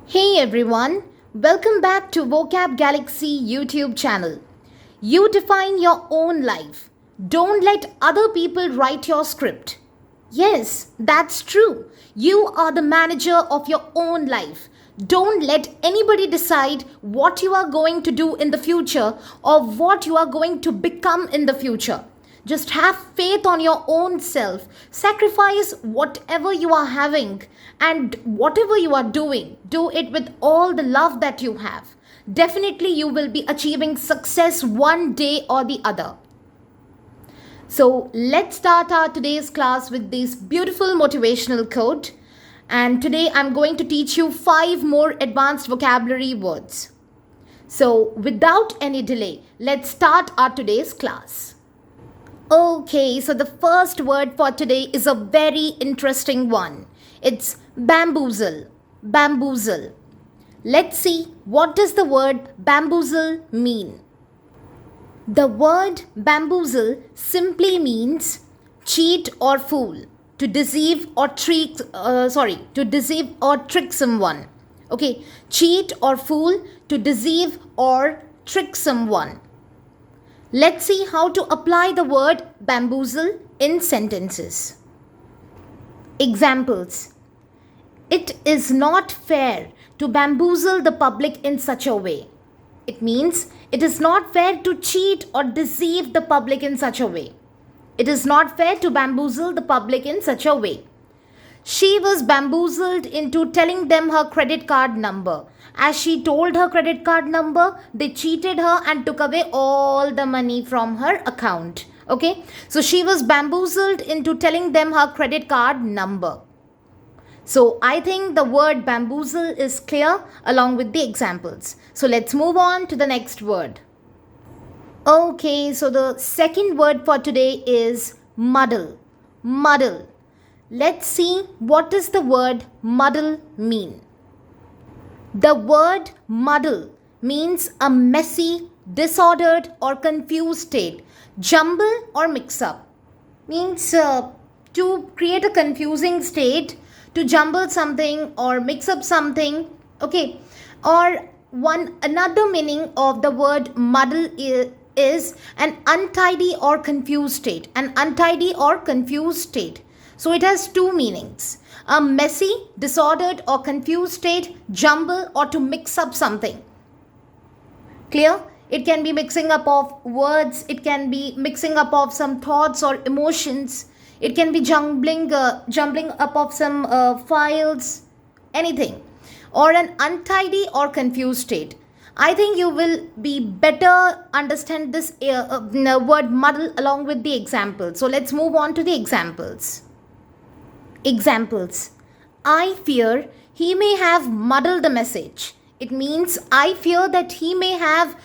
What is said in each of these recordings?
Hey everyone, welcome back to Vocab Galaxy YouTube channel. You define your own life. Don't let other people write your script. Yes, that's true. You are the manager of your own life. Don't let anybody decide what you are going to do in the future or what you are going to become in the future. Just have faith on your own self. Sacrifice whatever you are having and whatever you are doing, do it with all the love that you have. Definitely, you will be achieving success one day or the other. So, let's start our today's class with this beautiful motivational quote. And today I'm going to teach you 5 more advanced vocabulary words. So, without any delay, let's start our today's class. Okay, so the first word for today is a very interesting one. It's bamboozle. Bamboozle. Let's see, what does the word bamboozle mean? The word bamboozle simply means cheat or fool, to deceive or trick someone. Okay, cheat or fool, to deceive or trick someone. Let's see how to apply the word bamboozle in sentences. Examples. It is not fair to bamboozle the public in such a way. It means it is not fair to cheat or deceive the public in such a way. It is not fair to bamboozle the public in such a way. She was bamboozled into telling them her credit card number. As she told her credit card number, they cheated her and took away all the money from her account. Okay, so she was bamboozled into telling them her credit card number. So I think the word bamboozle is clear along with the examples. So let's move on to the next word. Okay, so the second word for today is muddle. Muddle. Let's see, what does the word muddle mean? The word muddle means a messy, disordered or confused state. Jumble or mix up. Means to create a confusing state, to jumble something or mix up something. Okay. Or another meaning of the word muddle is an untidy or confused state. An untidy or confused state. So it has 2 meanings. A messy, disordered or confused state, jumble or to mix up something. Clear? It can be mixing up of words, it can be mixing up of some thoughts or emotions. It can be jumbling up of some files, anything. Or an untidy or confused state. I think you will be better understand this word muddle along with the examples. So let's move on to the examples. Examples. I fear he may have muddled the message. It means I fear that he may have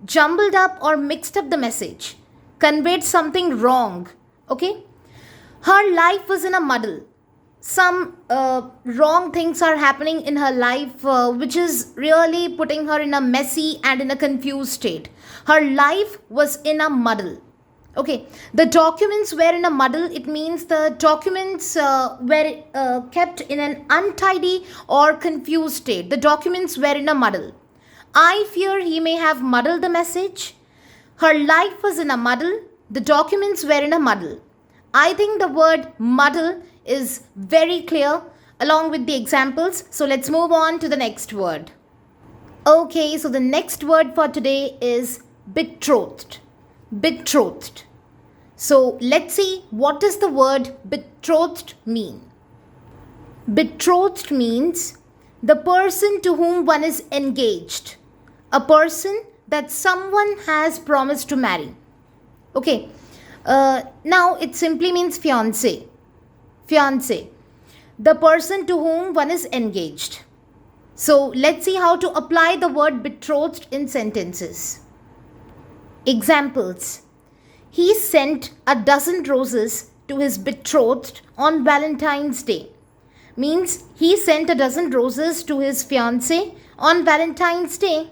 jumbled up or mixed up the message, conveyed something wrong. Okay? Her life was in a muddle. Some wrong things are happening in her life which is really putting her in a messy and in a confused state. Her life was in a muddle. Okay, the documents were in a muddle. It means the documents were kept in an untidy or confused state. The documents were in a muddle. I fear he may have muddled the message. Her life was in a muddle. The documents were in a muddle. I think the word muddle is very clear along with the examples. So let's move on to the next word. Okay, so the next word for today is betrothed. Betrothed. So let's see, what does the word betrothed mean? Betrothed means the person to whom one is engaged. A person that someone has promised to marry. Okay. Now it simply means fiancé. Fiancé. The person to whom one is engaged. So let's see how to apply the word betrothed in sentences. Examples. He sent a dozen roses to his betrothed on Valentine's Day. Means he sent a dozen roses to his fiancée on Valentine's Day.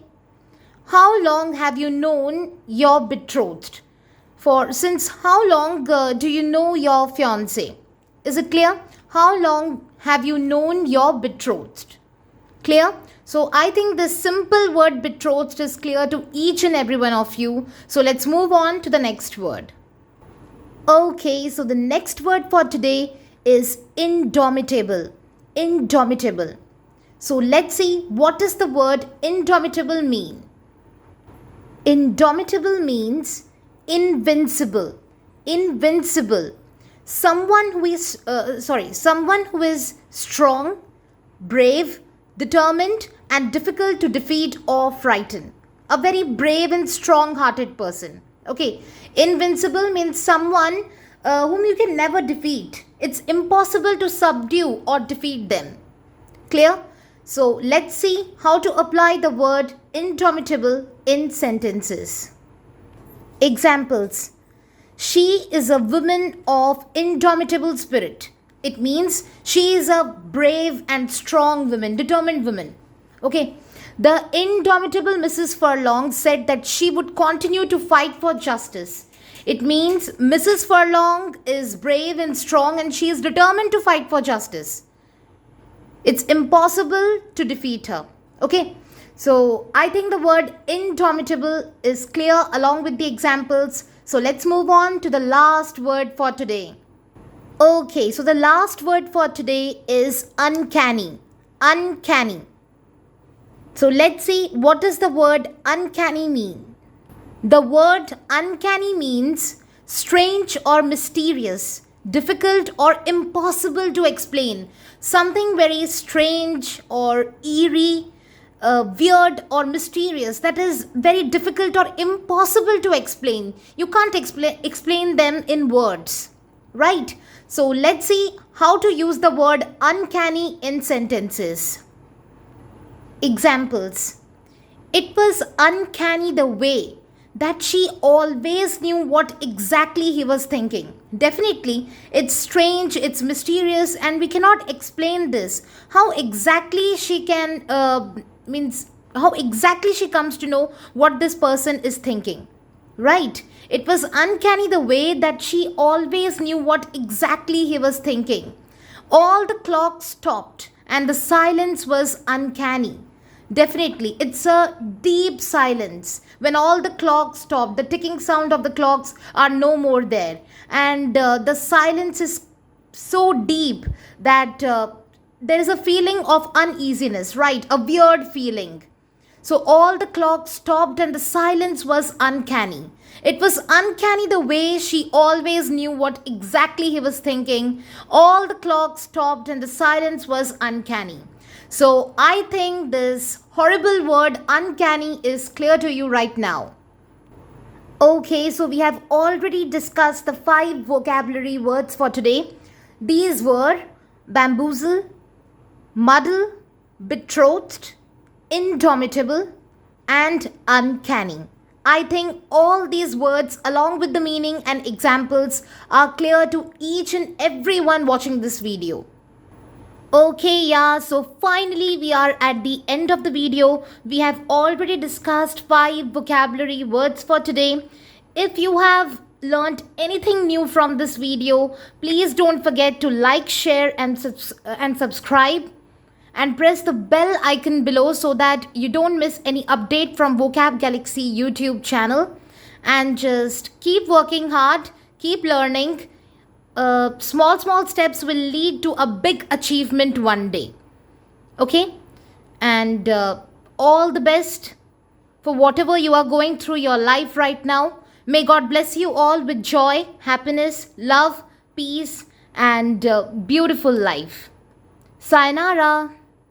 How long have you known your betrothed? Since how long do you know your fiancé? Is it clear? How long have you known your betrothed? Clear? So I think this simple word betrothed is clear to each and every one of you. So let's move on to the next word. Okay, so the next word for today is indomitable. Indomitable. So let's see, what does the word indomitable mean? Indomitable means invincible. Invincible. Someone who is strong, brave, determined and difficult to defeat or frighten. A very brave and strong-hearted person. Okay, invincible means someone whom you can never defeat. It's impossible to subdue or defeat them. Clear? So let's see how to apply the word indomitable in sentences. Examples. She is a woman of indomitable spirit. It means she is a brave and strong woman, determined woman. Okay. The indomitable Mrs. Furlong said that she would continue to fight for justice. It means Mrs. Furlong is brave and strong and she is determined to fight for justice. It's impossible to defeat her. Okay. So I think the word indomitable is clear along with the examples. So let's move on to the last word for today. Okay, so the last word for today is uncanny. Uncanny. So let's see, what does the word uncanny mean? The word uncanny means strange or mysterious, difficult or impossible to explain. Something very strange or eerie, weird or mysterious that is very difficult or impossible to explain. You can't explain them in words, right? So let's see how to use the word uncanny in sentences. Examples. It was uncanny the way that she always knew what exactly he was thinking. Definitely, it's strange, it's mysterious, and we cannot explain this. How exactly she can, how exactly she comes to know what this person is thinking. Right? It was uncanny the way that she always knew what exactly he was thinking. All the clocks stopped and the silence was uncanny. Definitely, it's a deep silence. When all the clocks stop, the ticking sound of the clocks are no more there. And the silence is so deep that there is a feeling of uneasiness, right? A weird feeling. So all the clocks stopped and the silence was uncanny. It was uncanny the way she always knew what exactly he was thinking. All the clocks stopped and the silence was uncanny. So I think this horrible word uncanny is clear to you right now. Okay, so we have already discussed the 5 vocabulary words for today. These were bamboozle, muddle, betrothed, indomitable, and uncanny. I think all these words along with the meaning and examples are clear to each and everyone watching this video. Okay, yeah, so finally we are at the end of the video. We have already discussed 5 vocabulary words for today. If you have learned anything new from this video, please don't forget to like, share and subscribe. And press the bell icon below so that you don't miss any update from Vocab Galaxy YouTube channel. And just keep working hard, keep learning. Small steps will lead to a big achievement one day. Okay? And all the best for whatever you are going through your life right now. May God bless you all with joy, happiness, love, peace and beautiful life. Sayonara.